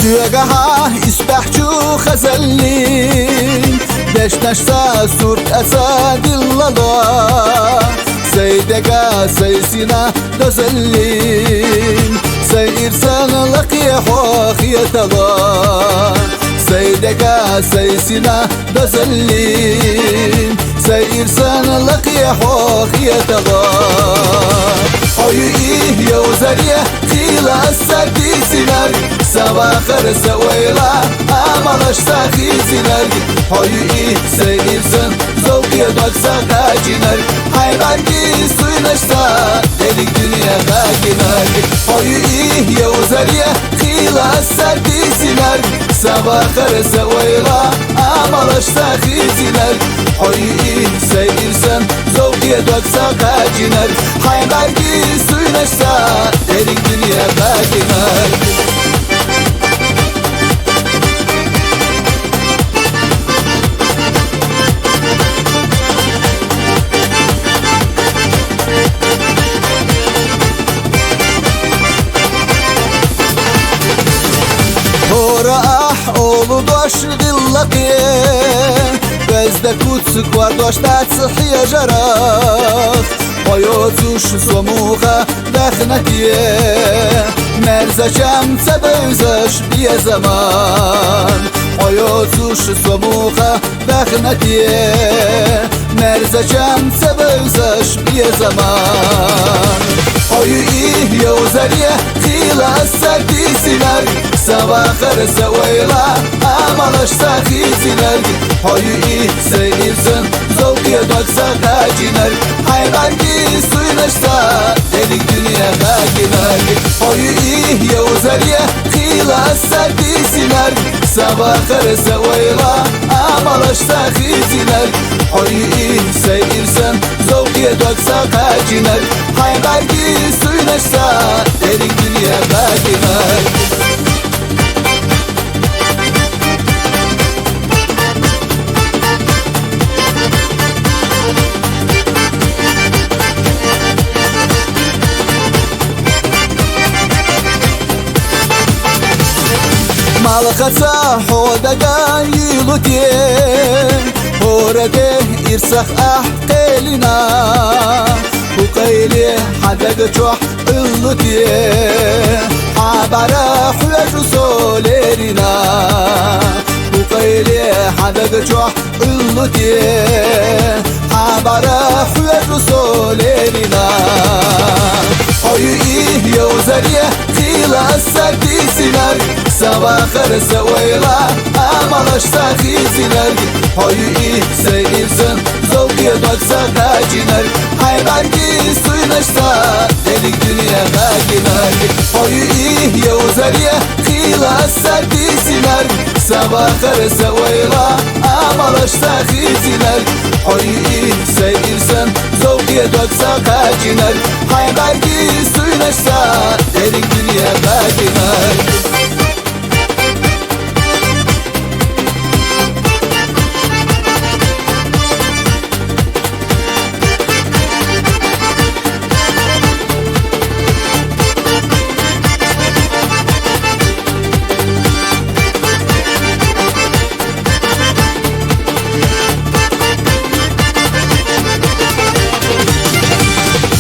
شيقها يسبحجو خزلين دش نشتا سورت أساد الله سيدقا سيسنا دزلين سير سن لقي حوخية الله سيدقا سيسنا دزلين سير سن لقي حوخية الله حيوئيه يوزريه خيلا السردي سنر سواخر سويلا أمالش ساخي سنر حيوئيه سير سن زوقية دوكسا قاجنر حيبانكي سوينشتا delik dünya kaginar حيوئيه يوزريه خيلا السردي سنر سواخر سويلا أمالش ساخي سنر حيوئيه سير سن زوقية دوكسا قاجنر حيبانكي سوينشتا delik dünya kaginar Oğlu doş dillaki Bezde kutsuk var doşta tsihiye jarak Hayotuş somuha dekhnetiye Merzeçem sebevzeş biye zaman Hayotuş somuha dekhnetiye Merzeçem sebevzeş biye zaman حيوئيه يوزريه خيلا السردي سنر سواخر سويلا أمالش ساخي سنر حيوئيه سيرسن زوقية دوكسا قاجنر حيبانكي سوينشتا delik dünya kaginar حيوئيه يوزريه خيلا السردي سنر سواخر سويلا أمالش ساخي سنر حيوئيه سيرسن زوقية دوكسا قاجنر حيبانكي سوينشتا delik dünya kaginar مالختا حودقا يلوتين هورده إرسخ أحقيلنا وقيلي حدق جوح اللوتين عبارة حوج سوليرنا وقيلي حدق جوح اللوتين عبارة حوج سوليرنا حيوئيه يوزريه خيلا السردي سنر سواخر سويلا أمالش ساخي سنر حيوئيه سيرسن زوقية دوكسا قاجنر حيبانكي سوينشتا delik dünya kaginar حيوئيه يوزريه خيلا السردي سنر سواخر سويلا أمالش ساخي سنر حيوئيه سيرسن زوقية دوكسا قاجنر حيبانكي سوينشتا delik dünya kaginar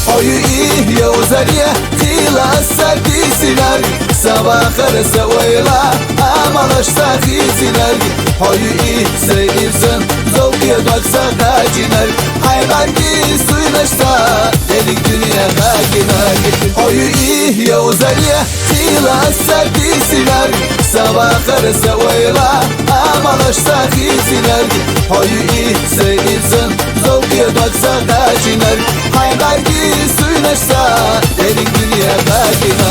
حيوئيه يوزريه خيلا السردي سنر سواخر سويلا أمالش ساخي سنر حيوئيه سيرسن زوقية دوكسا قاجنر حيبانكي سوينشتا delik dünya kaginar حيوئيه يوزريه خيلا السردي سنر سواخر سويلا أمالش ساخي سنر حيوئيه سيرسن زوقية دوكسا قاجنر حيبانكي سوينشتا delik dünya kaginar